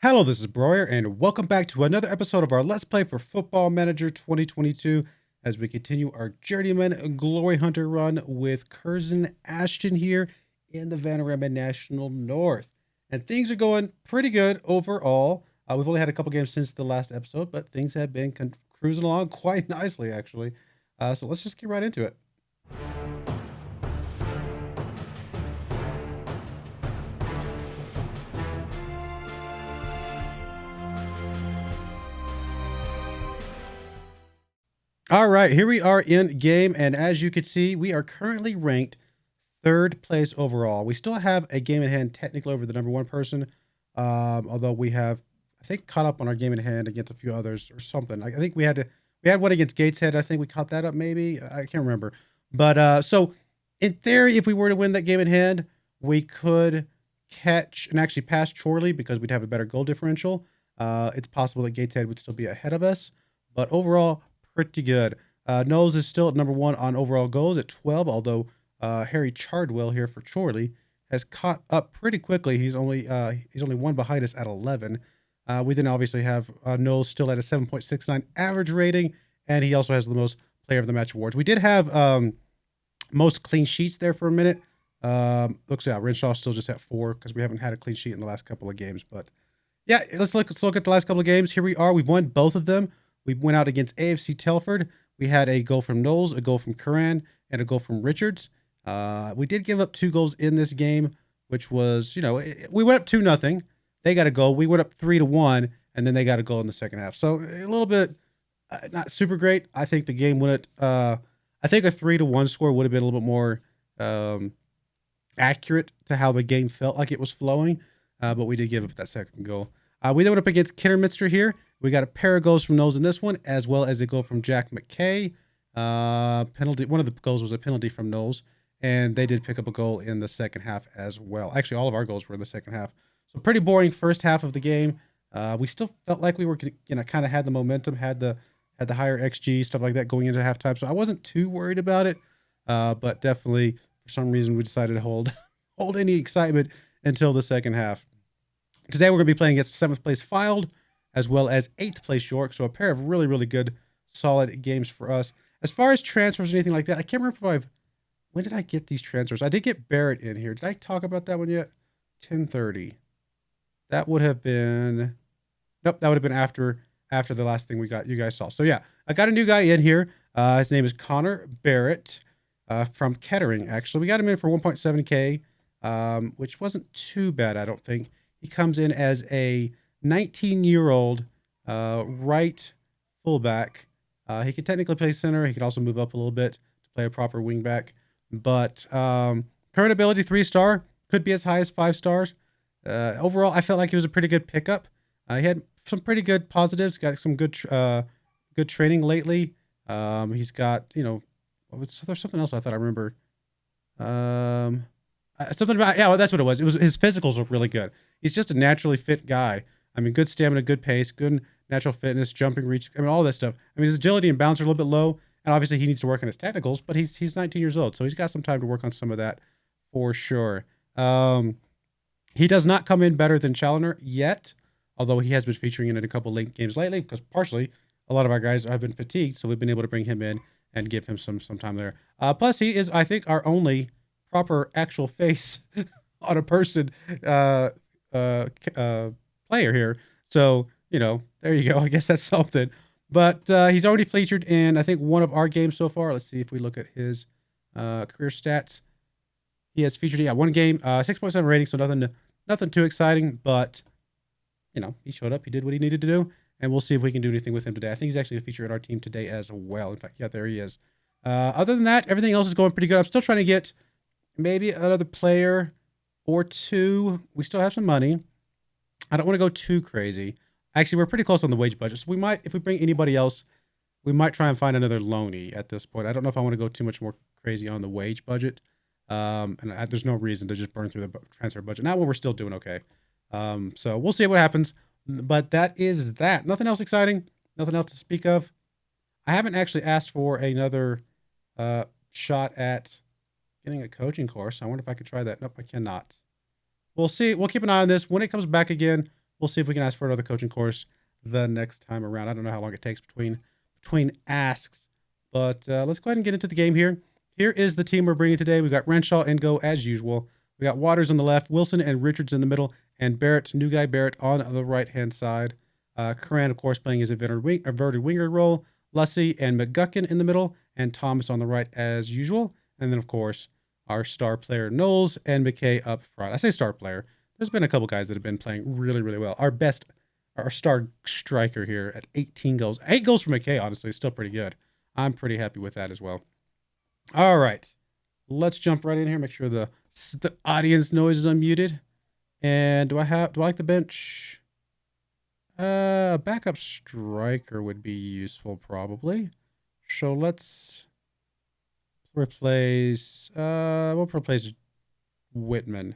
Hello, this is Broyar, and welcome back to another episode of our Let's Play for Football Manager 2022 as we continue our Journeyman Glory Hunter run with CURZON ASHTON here in the Vanarama National North. And things are going pretty good overall. We've only had a couple games since the last episode, but things have been cruising along quite nicely, actually. So let's just get right into it. All right, here we are in game, and as you can see, we are currently ranked third place overall. We still have a game in hand technically over the number one person, although we have, I think, caught up on our game in hand against a few others or something. I think we had one against Gateshead. I think we caught that up, maybe. I can't remember. But so in theory, if we were to win that game in hand, we could catch and actually pass Chorley because we'd have a better goal differential. It's possible that Gateshead would still be ahead of us, but overall, pretty good. Knowles is still at number one on overall goals at 12, although Harry Chardwell here for Chorley has caught up pretty quickly. He's only one behind us at 11. We then obviously have Knowles still at a 7.69 average rating, and he also has the most player of the match awards. We did have most clean sheets there for a minute. Looks like Renshaw's still just at 4 because we haven't had a clean sheet in the last couple of games. But yeah, let's look at the last couple of games. Here we are. We've won both of them. We went out against AFC Telford. We had a goal from Knowles, a goal from Curran, and a goal from Richards. We did give up 2 goals in this game, which was, we went up 2-0. They got a goal. We went up 3-1, and then they got a goal in the second half. So a little bit not super great. I think the game went. I think a 3-1 score would have been a little bit more accurate to how the game felt like it was flowing. But we did give up that second goal. We then went up against Kidderminster here. We got a pair of goals from Knowles in this one, as well as a goal from Jack McKay. Penalty. One of the goals was a penalty from Knowles, and they did pick up a goal in the second half as well. Actually, all of our goals were in the second half. So pretty boring first half of the game. We still felt like we were, kind of had the momentum, had the higher XG, stuff like that going into halftime. So I wasn't too worried about it, but definitely for some reason we decided to hold any excitement until the second half. Today we're going to be playing against 7th place Filed, as well as 8th place York. So a pair of really, really good, solid games for us. As far as transfers or anything like that, I can't remember when did I get these transfers? I did get Barrett in here. Did I talk about that one yet? 10:30. That would have been, nope, that would have been after the last thing you guys saw. So yeah, I got a new guy in here. His name is Connor Barrett from Kettering, actually. We got him in for 1.7K, which wasn't too bad, I don't think. He comes in as a 19-year-old right fullback. He could technically play center. He could also move up a little bit to play a proper wingback. But current ability 3-star, could be as high as 5 stars. Overall, I felt like he was a pretty good pickup. He had some pretty good positives. Got some good training lately. He's got, there's something else I thought I remember. Something about, yeah, well, that's what it was. It was his physicals were really good. He's just a naturally fit guy. I mean, good stamina, good pace, good natural fitness, jumping reach. I mean, all that stuff. I mean, his agility and bounce are a little bit low, and obviously he needs to work on his technicals. But he's 19 years old, so he's got some time to work on some of that for sure. He does not come in better than Challoner yet, although he has been featuring in a couple late games lately because partially a lot of our guys have been fatigued, so we've been able to bring him in and give him some time there. Plus, he is, I think, our only proper actual face on a person player here. So, there you go. I guess that's something. But he's already featured in, I think, one of our games so far. Let's see if we look at his career stats. He has featured, one game, 6.7 rating, so nothing too exciting. But, he showed up. He did what he needed to do. And we'll see if we can do anything with him today. I think he's actually a feature in our team today as well. In fact, yeah, there he is. Other than that, everything else is going pretty good. I'm still trying to get maybe another player or 2. We still have some money. I don't want to go too crazy. Actually, we're pretty close on the wage budget. So we might, if we bring anybody else, we might try and find another loanee at this point. I don't know if I want to go too much more crazy on the wage budget. There's no reason to just burn through the transfer budget. Not when we're still doing okay. So we'll see what happens. But that is that. Nothing else exciting. Nothing else to speak of. I haven't actually asked for another shot at getting a coaching course. I wonder if I could try that. Nope, I cannot. We'll see. We'll keep an eye on this. When it comes back again, We'll see if we can ask for another coaching course the next time around. I don't know how long it takes between asks, but let's go ahead and get into the game here. Here is the team we're bringing today. We've got Renshaw and Go as usual. We got Waters on the left, Wilson and Richards in the middle, and Barrett, new guy Barrett, on the right-hand side. Curran, of course, playing his inverted winger role. Lussey and McGuckin in the middle, and Thomas on the right as usual. And then, of course, our star player Knowles and McKay up front. I say star player. There's been a couple guys that have been playing really, really well. Our star striker here at 18 goals. 8 goals for McKay, honestly, is still pretty good. I'm pretty happy with that as well. All right. Let's jump right in here. Make sure the audience noise is unmuted. And do I like the bench? A backup striker would be useful probably. So let's replace we'll replace Whitman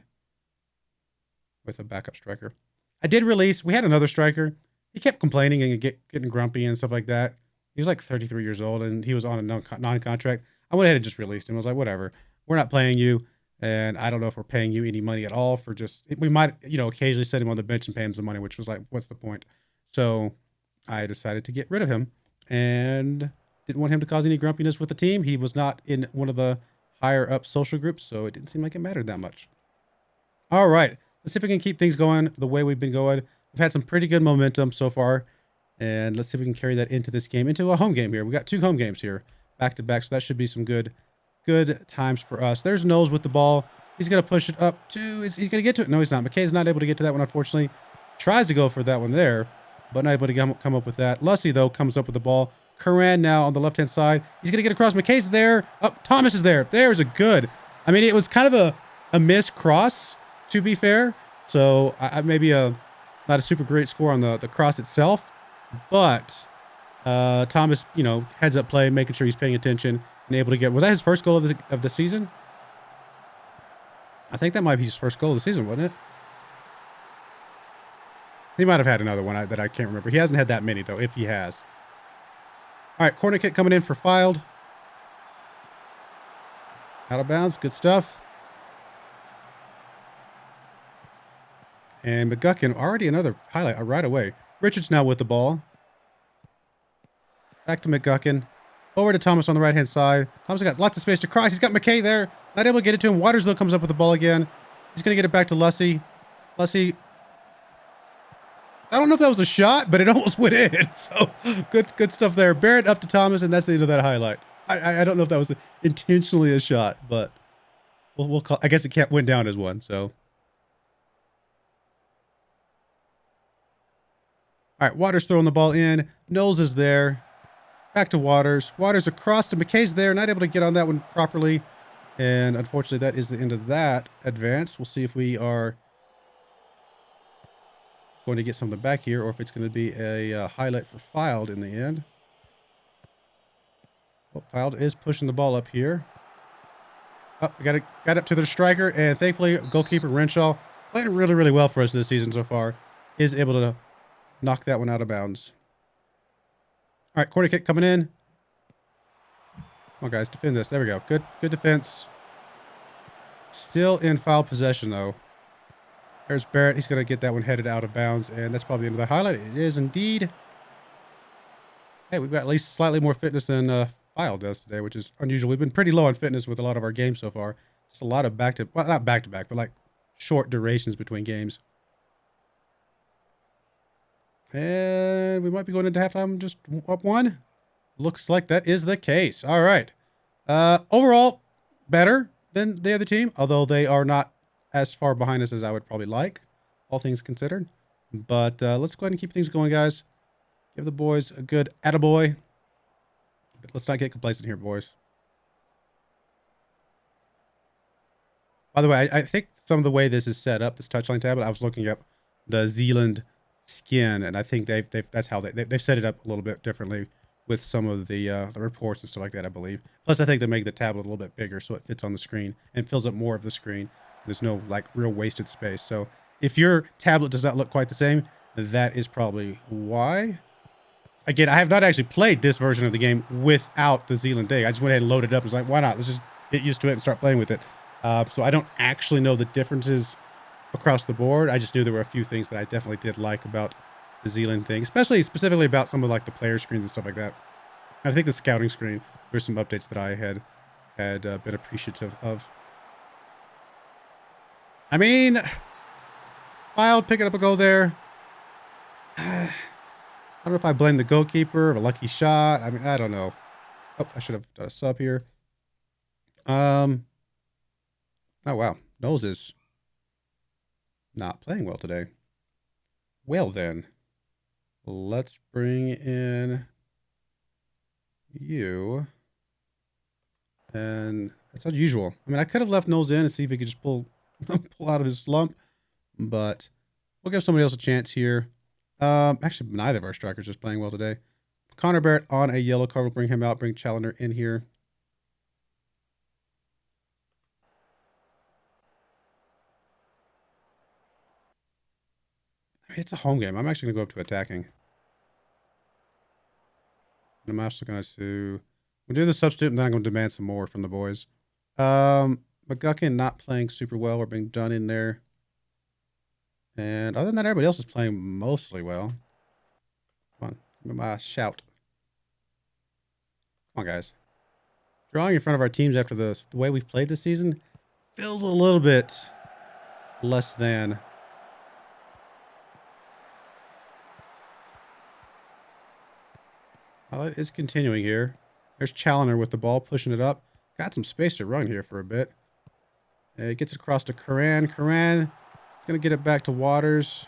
with a backup striker. I did release, we had another striker. He kept complaining and getting grumpy and stuff like that. He was like 33 years old and he was on a non-contract. I went ahead and just released him. I was like, whatever, we're not playing you. And I don't know if we're paying you any money at all for just, we might, occasionally set him on the bench and pay him some money, which was like, what's the point? So I decided to get rid of him and didn't want him to cause any grumpiness with the team. He was not in one of the higher up social groups, so it didn't seem like it mattered that much. All right, let's see if we can keep things going the way we've been going. We've had some pretty good momentum so far, and let's see if we can carry that into this game, into a home game here. We got 2 home games here, back to back, so that should be some good times for us. There's Knowles with the ball. He's going to push it up to, he's going to get to it. No, he's not. McKay's not able to get to that one, unfortunately. Tries to go for that one there, but not able to come up with that. Lussey, though, comes up with the ball. Curran now on the left-hand side. He's going to get across. McKay's there. Oh, Thomas is there. There's a good. I mean, it was kind of a missed cross, to be fair. So maybe not a super great score on the cross itself. But Thomas, heads up play, making sure he's paying attention and able to get. Was that his first goal of the season? I think that might be his first goal of the season, wasn't it? He might have had another one that I can't remember. He hasn't had that many, though, if he has. All right, corner kick coming in for Filed. Out of bounds. Good stuff. And McGuckin, already another highlight right away. Richards now with the ball. Back to McGuckin. Over to Thomas on the right-hand side. Thomas got lots of space to cross. He's got McKay there. Not able to get it to him. Waters, though, comes up with the ball again. He's going to get it back to Lussey. Lussey. I don't know if that was a shot, but it almost went in. So good stuff there. Barrett up to Thomas, and that's the end of that highlight. I don't know if that was intentionally a shot, but we'll call. I guess it went down as one. So, all right, Waters throwing the ball in. Knowles is there. Back to Waters. Waters across to McKay's there. Not able to get on that one properly, and unfortunately, that is the end of that advance. We'll see if we are going to get something back here, or if it's going to be a highlight for Filed in the end. Well, Filed is pushing the ball up here. Oh, we got up to the striker, and thankfully, goalkeeper Renshaw, playing really, really well for us this season so far, is able to knock that one out of bounds. All right, corner kick coming in. Come on, guys, defend this. There we go. Good defense. Still in foul possession, though. There's Barrett. He's going to get that one headed out of bounds, and that's probably the end of the highlight. It is indeed. Hey, we've got at least slightly more fitness than File does today, which is unusual. We've been pretty low on fitness with a lot of our games so far. Just a lot of well, not back-to-back, but like short durations between games. And we might be going into halftime just up 1. Looks like that is the case. All right. Overall, better than the other team, although they are not as far behind us as I would probably like, all things considered. But let's go ahead and keep things going, guys. Give the boys a good attaboy. But let's not get complacent here, boys. By the way, I think some of the way this is set up, this touchline tab, I was looking up the Zealand skin, and I think that's how they've set it up a little bit differently with some of the reports and stuff like that, I believe. Plus, I think they make the tablet a little bit bigger so it fits on the screen and fills up more of the screen. There's no like real wasted space. So if your tablet does not look quite the same, that is probably why. Again, I have not actually played this version of the game without the Zealand thing. I just went ahead and loaded it up. I was like, why not? Let's just get used to it and start playing with it. So I don't actually know the differences across the board. I just knew there were a few things that I definitely did like about the Zealand thing, specifically about some of like the player screens and stuff like that. I think the scouting screen, there's some updates that I had been appreciative of. I mean, Wild picking up a goal there. I don't know if I blame the goalkeeper or a lucky shot. I mean, I don't know. Oh, I should have done a sub here. Oh wow, Knowles is not playing well today. Well then, let's bring in you. And that's unusual. I mean, I could have left Knowles in and see if he could just pull out of his slump, but we'll give somebody else a chance here. Actually, neither of our strikers is playing well today. Connor Barrett on a yellow card. We'll bring him out. Bring Challenger in here. It's a home game. I'm actually going to go up to attacking. And I'm also going to we'll do the substitute, and then I'm going to demand some more from the boys. McGuckin not playing super well. We're being done in there. And other than that, everybody else is playing mostly well. Come on. Give me my shout. Come on, guys. Drawing in front of our teams after the way we've played this season feels a little bit less than. Well, it is continuing here. There's Challenger with the ball, pushing it up. Got some space to run here for a bit. It gets it across to Curran. Curran is going to get it back to Waters.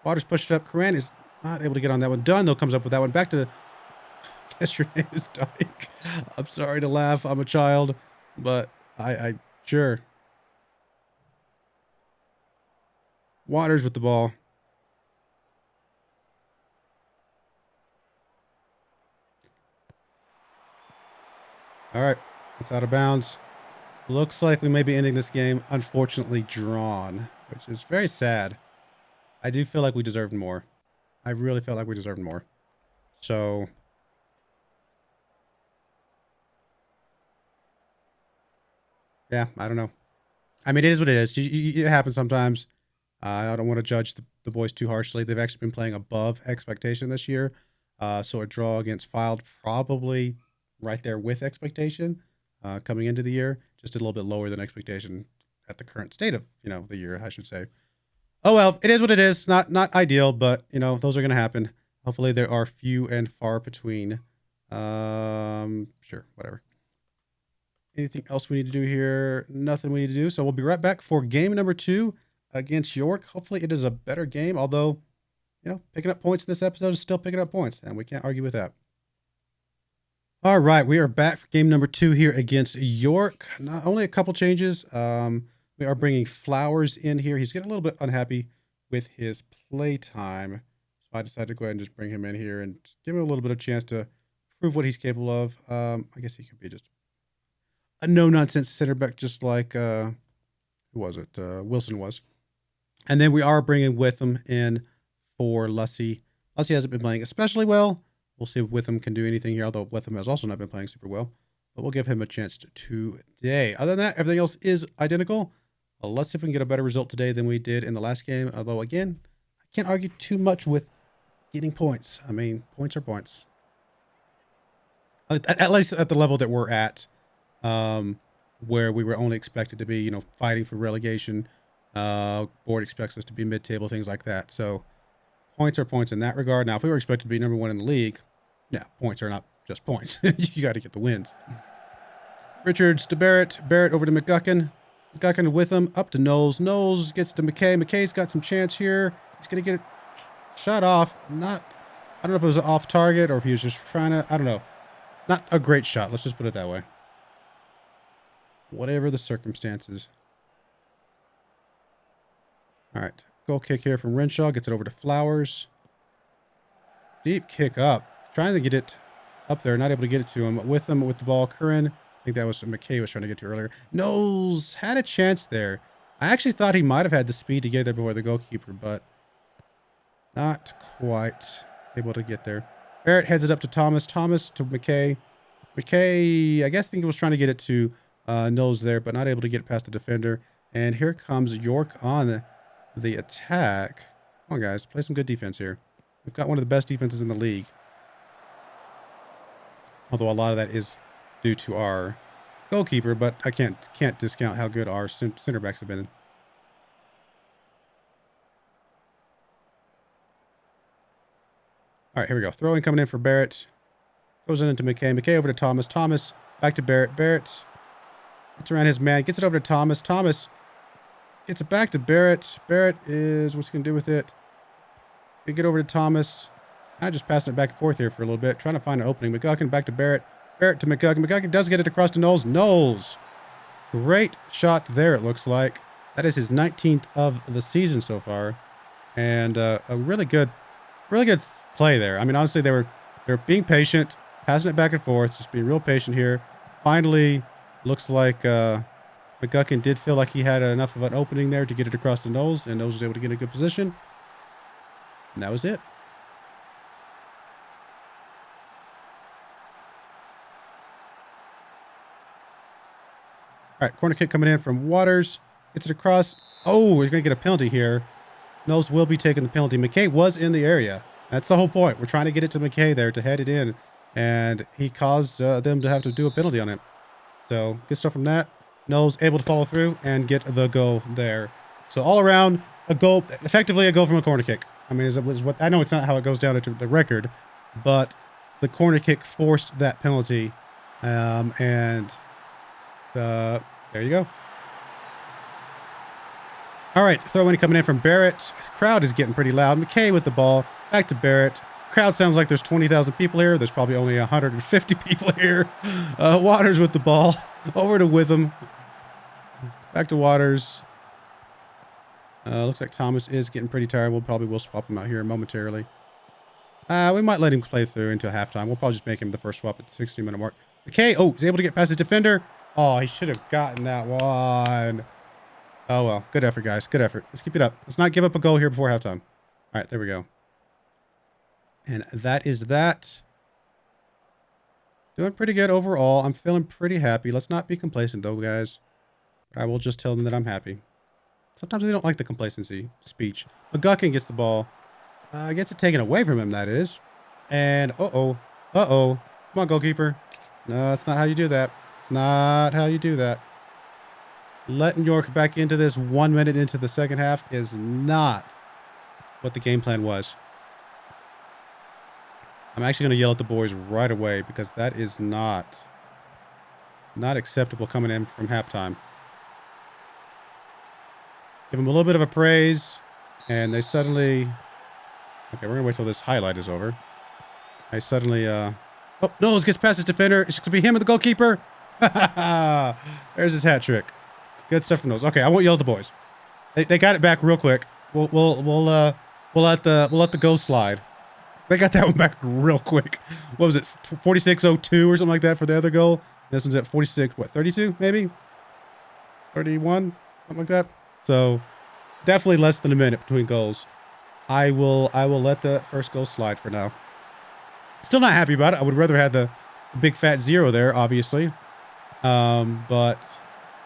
Waters pushed it up. Curran is not able to get on that one. Dunn, though, comes up with that one. Back to, I guess your name is Dyke. I'm sorry to laugh. I'm a child. But I sure. Waters with the ball. All right, it's out of bounds. Looks like we may be ending this game, unfortunately, drawn, which is very sad. I do feel like we deserved more. I really felt like we deserved more. So, yeah, I don't know. I mean, it is what it is. It happens sometimes. I don't want to judge the boys too harshly. They've actually been playing above expectation this year. So a draw against Filed probably right there with expectation coming into the year, just a little bit lower than expectation at the current state of the year, I should say. Oh well, it is what it is. Not ideal, but those are going to happen. Hopefully they are few and far between. Sure, whatever. Anything else we need to do here? Nothing we need to do. So we'll be right back for game number 2 against York. Hopefully it is a better game, although picking up points in this episode is still picking up points, and we can't argue with that. All right, we are back for game number 2 here against York. Not only a couple changes. We are bringing Flowers in here. He's getting a little bit unhappy with his play time, so I decided to go ahead and just bring him in here and give him a little bit of chance to prove what he's capable of. I guess he could be just a no-nonsense center back, just like who was it? Wilson was. And then we are bringing Witham in for Lussey. Lussey hasn't been playing especially well. We'll see if Witham can do anything here, although Witham has also not been playing super well. But we'll give him a chance today. Other than that, everything else is identical. Let's see if we can get a better result today than we did in the last game. Although, again, I can't argue too much with getting points. I mean, points are points. At least at the level that we're at, where we were only expected to be, fighting for relegation. Board expects us to be mid-table, things like that. So points are points in that regard. Now, if we were expected to be number 1 in the league, yeah, points are not just points. You got to get the wins. Richards to Barrett. Barrett over to McGuckin. McGuckin with him. Up to Knowles. Knowles gets to McKay. McKay's got some chance here. He's going to get it shot off. I don't know if it was off target or if he was just trying to, I don't know. Not a great shot. Let's just put it that way. Whatever the circumstances. All right. Goal kick here from Renshaw. Gets it over to Flowers. Deep kick up. Trying to get it up there. Not able to get it to him. With the ball. Curran. I think that was McKay was trying to get to earlier. Knowles had a chance there. I actually thought he might have had the speed to get there before the goalkeeper, but not quite able to get there. Barrett heads it up to Thomas. Thomas to McKay. McKay, I guess, think he was trying to get it to Knowles there, but not able to get it past the defender. And here comes York on the attack. Come on, guys. Play some good defense here. We've got one of the best defenses in the league. Although a lot of that is due to our goalkeeper, but I can't discount how good our center backs have been. All right, here we go. Throwing coming in for Barrett. Throws it into McKay. McKay over to Thomas. Thomas back to Barrett. Barrett gets around his man. Gets it over to Thomas. Thomas gets it back to Barrett. Barrett is, what's he going to do with it? They get over to Thomas. Kind of just passing it back and forth here for a little bit. Trying to find an opening. McGuckin back to Barrett. Barrett to McGuckin. McGuckin does get it across to Knowles. Knowles. Great shot there, it looks like. That is his 19th of the season so far. And a really good play there. I mean, honestly, they were being patient, passing it back and forth, just being real patient here. Finally, looks like McGuckin did feel like he had enough of an opening there to get it across to Knowles, and Knowles was able to get in a good position. And that was it. All right, corner kick coming in from Waters. Gets it across. Oh, we're going to get a penalty here. Knowles will be taking the penalty. McKay was in the area. That's the whole point. We're trying to get it to McKay there to head it in. And he caused them to have to do a penalty on it. So, good stuff from that. Knowles able to follow through and get the goal there. So, all around, a goal, effectively a goal from a corner kick. I mean, what I know it's not how it goes down into the record, but the corner kick forced that penalty. There you go. All right, throw-in coming in from Barrett. Crowd is getting pretty loud. McKay with the ball. Back to Barrett. Crowd sounds like there's 20,000 people here. There's probably only 150 people here. Waters with the ball. Over to Witham. Back to Waters. Looks like Thomas is getting pretty tired. We'll swap him out here momentarily. We might let him play through until halftime. We'll probably just make him the first swap at the 60-minute mark. McKay, oh, he's able to get past his defender. Oh, he should have gotten that one. Oh, well. Good effort, guys. Good effort. Let's keep it up. Let's not give up a goal here before halftime. All right, there we go. And that is that. Doing pretty good overall. I'm feeling pretty happy. Let's not be complacent, though, guys. But I will just tell them that I'm happy. Sometimes they don't like the complacency speech. McGuckin gets the ball. Gets it taken away from him, that is. And, uh-oh. Uh-oh. Come on, goalkeeper. No, that's not how you do that. It's not how you do that. Letting York back into this 1 minute into the second half is not what the game plan was. I'm actually going to yell at the boys right away because that is not acceptable coming in from halftime. Give them a little bit of a praise, and they suddenly... Okay, we're going to wait till this highlight is over. They suddenly... Oh, Knowles gets past his defender. It's going to be him and the goalkeeper. There's his hat trick. Good stuff from those. Okay, I won't yell at the boys. They got it back real quick. We'll let the goal slide. They got that one back real quick. What was it? 46:02 or something like that for the other goal. This one's at 46. What? 32 maybe? 31 something like that. So definitely less than a minute between goals. I will let the first goal slide for now. Still not happy about it. I would rather have the big fat 0 there, obviously. But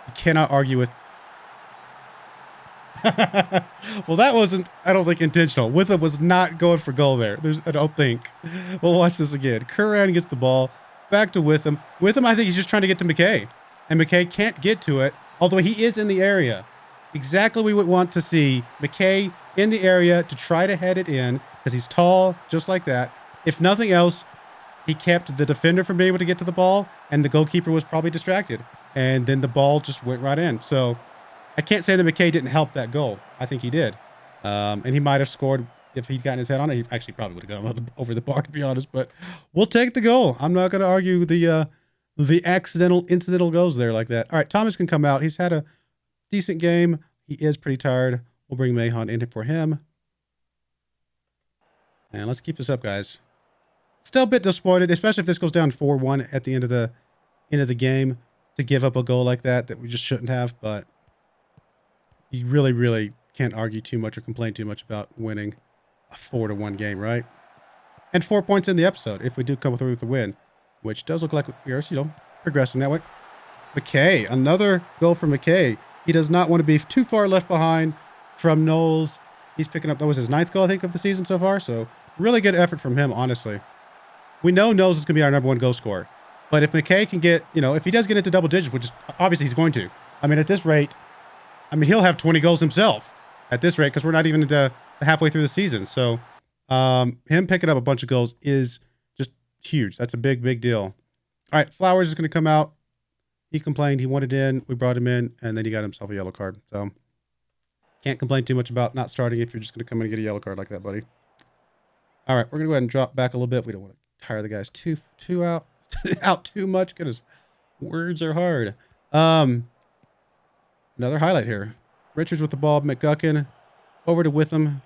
you cannot argue with... Well, that wasn't, I don't think, intentional. Witham was not going for goal there. I don't think. We'll watch this again. Curran gets the ball. Back to Witham. Witham, I think he's just trying to get to McKay. And McKay can't get to it, although he is in the area. Exactly we would want to see McKay in the area to try to head it in, because he's tall, just like that. If nothing else, he kept the defender from being able to get to the ball, and the goalkeeper was probably distracted. And then the ball just went right in. So I can't say that McKay didn't help that goal. I think he did. And he might have scored if he'd gotten his head on it. He actually probably would have gone over the bar, to be honest. But we'll take the goal. I'm not going to argue the incidental goals there like that. All right, Thomas can come out. He's had a decent game. He is pretty tired. We'll bring Mahon in for him. And let's keep this up, guys. Still a bit disappointed, especially if this goes down 4-1 at the end of the game, to give up a goal like that we just shouldn't have. But you really, really can't argue too much or complain too much about winning a 4-1 game, right? And 4 points in the episode if we do come through with the win, which does look like we're, progressing that way. McKay, another goal for McKay. He does not want to be too far left behind from Knowles. He's picking up, that was his 9th goal, I think, of the season so far. So really good effort from him, honestly. We know Knowles is going to be our #1 goal scorer. But if McKay can get, you know, if he does get into double digits, which is obviously he's going to. I mean, at this rate, I mean, he'll have 20 goals himself at this rate because we're not even into halfway through the season. So him picking up a bunch of goals is just huge. That's a big, big deal. All right, Flowers is going to come out. He complained. He wanted in. We brought him in, and then he got himself a yellow card. So can't complain too much about not starting if you're just going to come in and get a yellow card like that, buddy. All right, we're going to go ahead and drop back a little bit. We don't want to tire the guys too out out too much. Goodness, words are hard. Another highlight here. Richards with the ball. McGuckin over to Witham.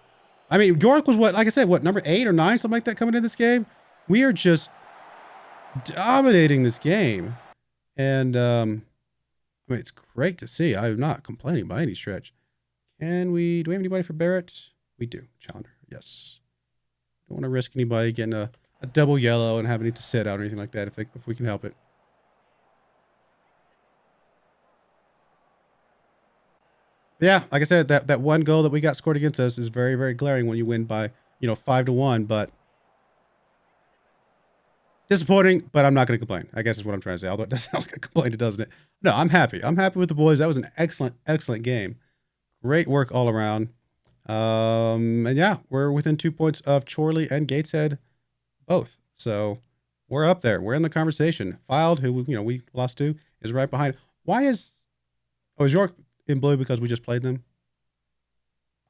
I mean, York was what, like I said, what, number 8 or 9, something like that coming in this game. We are just dominating this game. And, I mean, it's great to see. I'm not complaining by any stretch. Do we have anybody for Barrett? We do. Challenger. Yes. Don't want to risk anybody getting a double yellow and having to sit out or anything like that if we can help it. Yeah, like I said, that one goal that we got scored against us is very, very glaring when you win by, 5-1, but disappointing, but I'm not going to complain, I guess is what I'm trying to say. Although it does sound like a complaint, doesn't it? No, I'm happy. I'm happy with the boys. That was an excellent, excellent game. Great work all around. And yeah, we're within 2 points of Chorley and Gateshead both. So we're up there. We're in the conversation. Filed, who, we lost to, is right behind. Is York in blue because we just played them?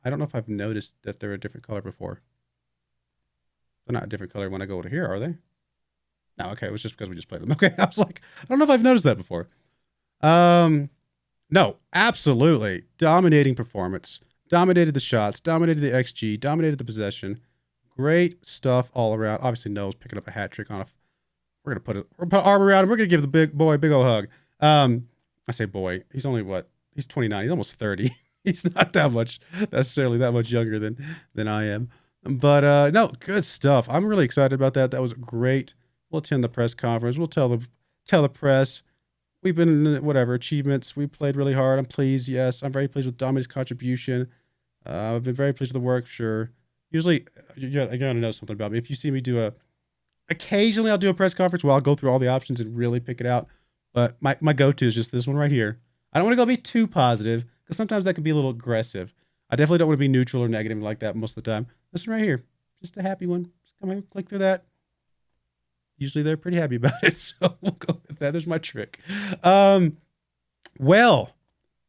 I don't know if I've noticed that they're a different color before. They're not a different color when I go over here, are they? No, okay, it was just because we just played them. Okay, I was like, I don't know if I've noticed that before. No, absolutely. Dominating performance. Dominated the shots, dominated the XG, dominated the possession. Great stuff all around. Obviously, Noah's picking up a hat trick on a... We're going to put arm around him. We're going to give the big boy a big old hug. I say boy. He's only what? He's 29. He's almost 30. He's not necessarily that much younger than I am. But no, good stuff. I'm really excited about that. That was great. We'll attend the press conference. We'll tell the press. We've been in whatever achievements. We played really hard. I'm pleased. Yes, I'm very pleased with Dominic's contribution. I've been very pleased with the work. Sure. Usually, you gotta know something about me. If you see me occasionally I'll do a press conference where I'll go through all the options and really pick it out. But my go-to is just this one right here. I don't want to go be too positive because sometimes that can be a little aggressive. I definitely don't want to be neutral or negative like that most of the time. This one right here, just a happy one. Just come here, click through that. Usually they're pretty happy about it, so we'll go with that. There's my trick. Well,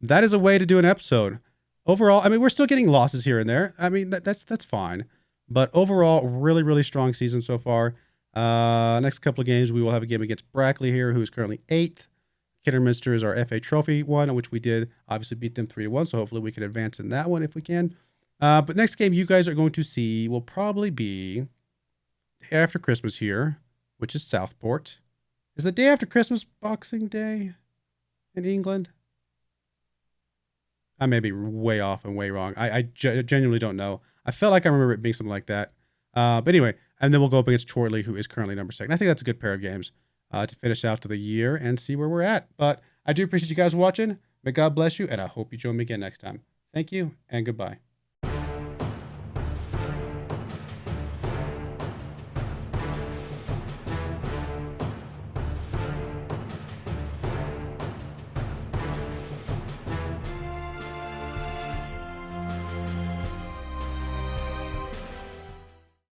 that is a way to do an episode. Overall, I mean, we're still getting losses here and there. I mean, that's fine. But overall, really, really strong season so far. Next couple of games, we will have a game against Brackley here, who is currently 8th. Kidderminster is our FA Trophy one, which we did obviously beat them 3-1. So hopefully we can advance in that one if we can. But next game you guys are going to see will probably be day after Christmas here, which is Southport. Is the day after Christmas Boxing Day in England? I may be way off and way wrong. I genuinely don't know. I felt like I remember it being something like that. But anyway, and then we'll go up against Chorley, who is currently number 2. I think that's a good pair of games to finish out the year and see where we're at. But I do appreciate you guys watching. May God bless you, and I hope you join me again next time. Thank you, and goodbye.